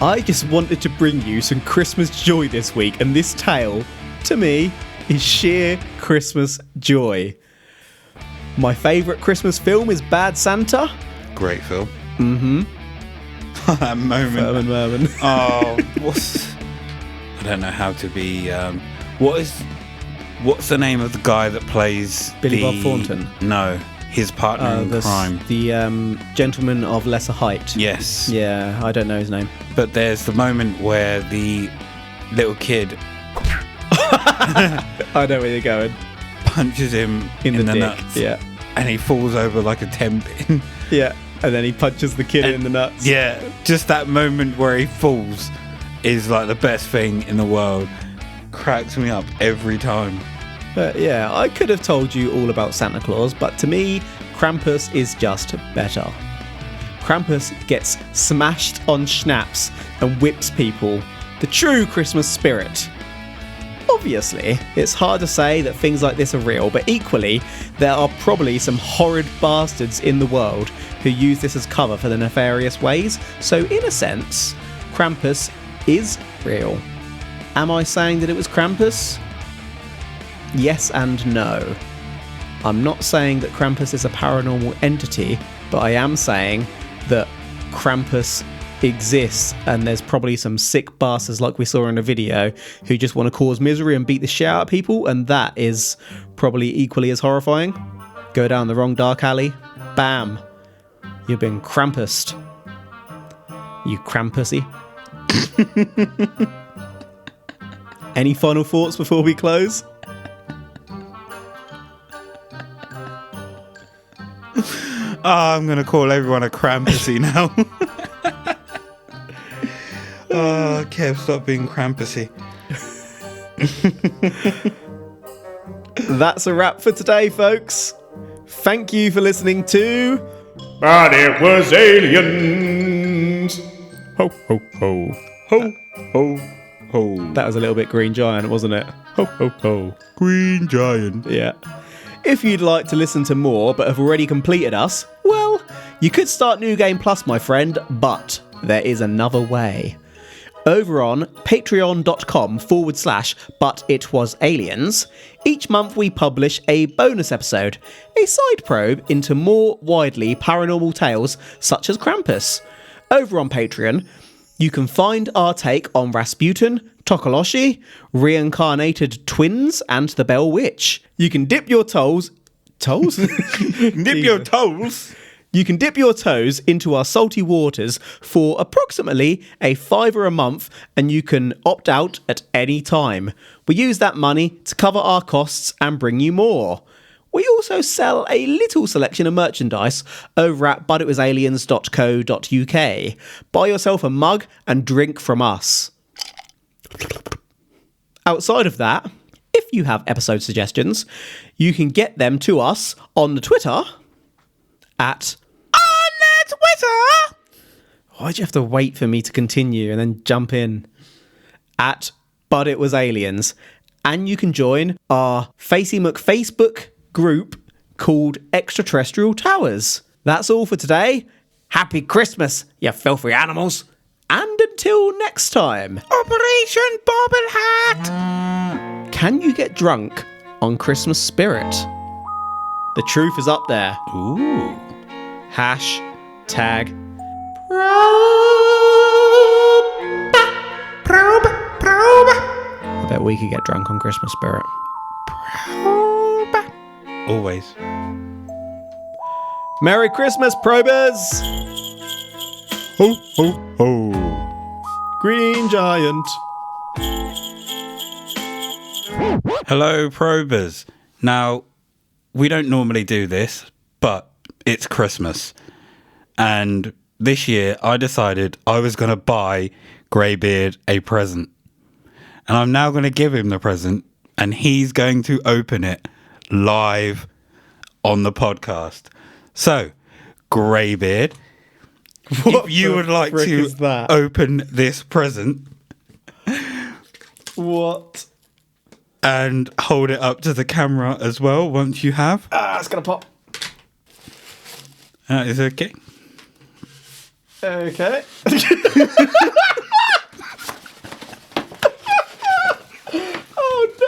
S2: I just wanted to bring you some Christmas joy this week, and this tale, to me, is sheer Christmas joy. My favourite Christmas film is Bad Santa.
S3: Great film. Mm-hmm. That moment.
S2: Merman.
S3: Oh, I don't know how to be. What's the name of the guy that plays
S2: Billy Bob Thornton?
S3: No, his partner in crime.
S2: The gentleman of lesser height.
S3: Yes.
S2: Yeah, I don't know his name.
S3: But there's the moment where the little kid
S2: I know where you're going.
S3: punches him in the
S2: dick.
S3: nuts.
S2: Yeah.
S3: And he falls over like a 10 pin.
S2: Yeah. And then he punches the kid in the nuts.
S3: Yeah, just that moment where he falls is like the best thing in the world. Cracks me up every time.
S2: But yeah, I could have told you all about Santa Claus, but to me, Krampus is just better. Krampus gets smashed on schnapps and whips people. The true Christmas spirit. Obviously, it's hard to say that things like this are real, but equally, there are probably some horrid bastards in the world who use this as cover for their nefarious ways. So in a sense, Krampus is real. Am I saying that it was Krampus? Yes and no. I'm not saying that Krampus is a paranormal entity, but I am saying that Krampus exists and there's probably some sick bastards like we saw in the video who just want to cause misery and beat the shit out of people, and that is probably equally as horrifying. Go down the wrong dark alley, bam, you've been Krampused. You Krampusy. Any final thoughts before we close?
S3: I'm going to call everyone a Krampusy now. Oh, Kev, stop being Krampusy.
S2: That's a wrap for today, folks. Thank you for listening to...
S1: But it was aliens. Ho, ho, ho.
S3: Ho, ho, ho.
S2: That was a little bit Green Giant, wasn't it? Ho, ho, ho.
S3: Green Giant.
S2: Yeah. If you'd like to listen to more but have already completed us, well, you could start New Game Plus, my friend, but there is another way. Over on patreon.com/butitwasaliens, each month we publish a bonus episode, a side probe into more widely paranormal tales such as Krampus. Over on Patreon, you can find our take on Rasputin, Tokoloshi, reincarnated twins, and the Bell Witch. You can dip your toes... Toes?
S3: Dip your toes.
S2: You can dip your toes into our salty waters for approximately $5 a month, and you can opt out at any time. We use that money to cover our costs and bring you more. We also sell a little selection of merchandise over at butitwasaliens.co.uk. Buy yourself a mug and drink from us. Outside of that, if you have episode suggestions, you can get them to us on the Twitter at... Why'd you have to wait for me to continue and then jump in? At But It Was Aliens. And you can join our Facey McFacebook group called Extraterrestrial Towers. That's all for today. Happy Christmas, you filthy animals. And until next time.
S3: Operation Bobble Hat.
S2: Can you get drunk on Christmas spirit? The truth is up there.
S3: Ooh.
S2: Hashtag
S3: Probe.
S2: I bet we could get drunk on Christmas spirit.
S3: Always.
S2: Merry Christmas, probers!
S3: Ho, ho, ho.
S2: Green Giant.
S3: Hello, probers. Now, we don't normally do this, but it's Christmas. And this year, I decided I was going to buy Greybeard a present. And I'm now going to give him the present, and he's going to open it live on the podcast. So, Greybeard, if you would like to open this present.
S2: What?
S3: And hold it up to the camera as well once you have.
S2: It's going to pop.
S3: That is okay.
S2: Okay. Oh no!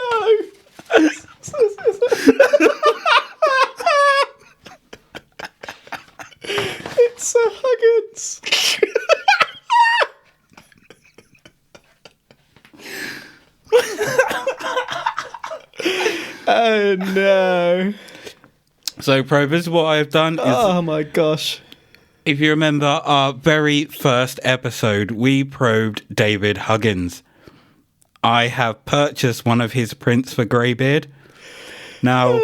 S2: It's a Huggins. Oh no!
S3: So, probers, what I've done is...
S2: Oh my gosh.
S3: If you remember our very first episode, we probed David Huggins. I have purchased one of his prints for Greybeard. Now,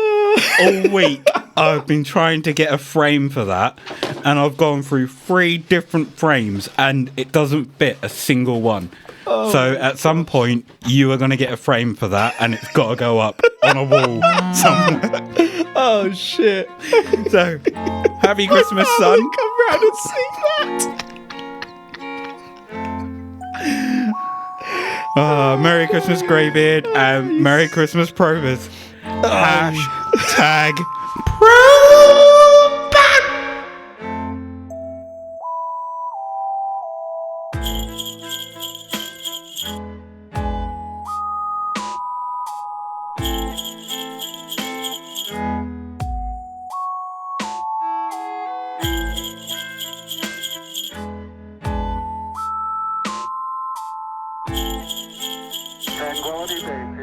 S3: all week, I've been trying to get a frame for that, and I've gone through 3 different frames, and it doesn't fit a single one. So at some point, you are going to get a frame for that, and it's got to go up on a wall somewhere.
S2: Oh shit!
S3: So, happy Christmas, son.
S2: Come round and see that.
S3: Merry Christmas, Greybeard, and Merry Christmas, Provis. Hashtag
S6: Tranquility Base.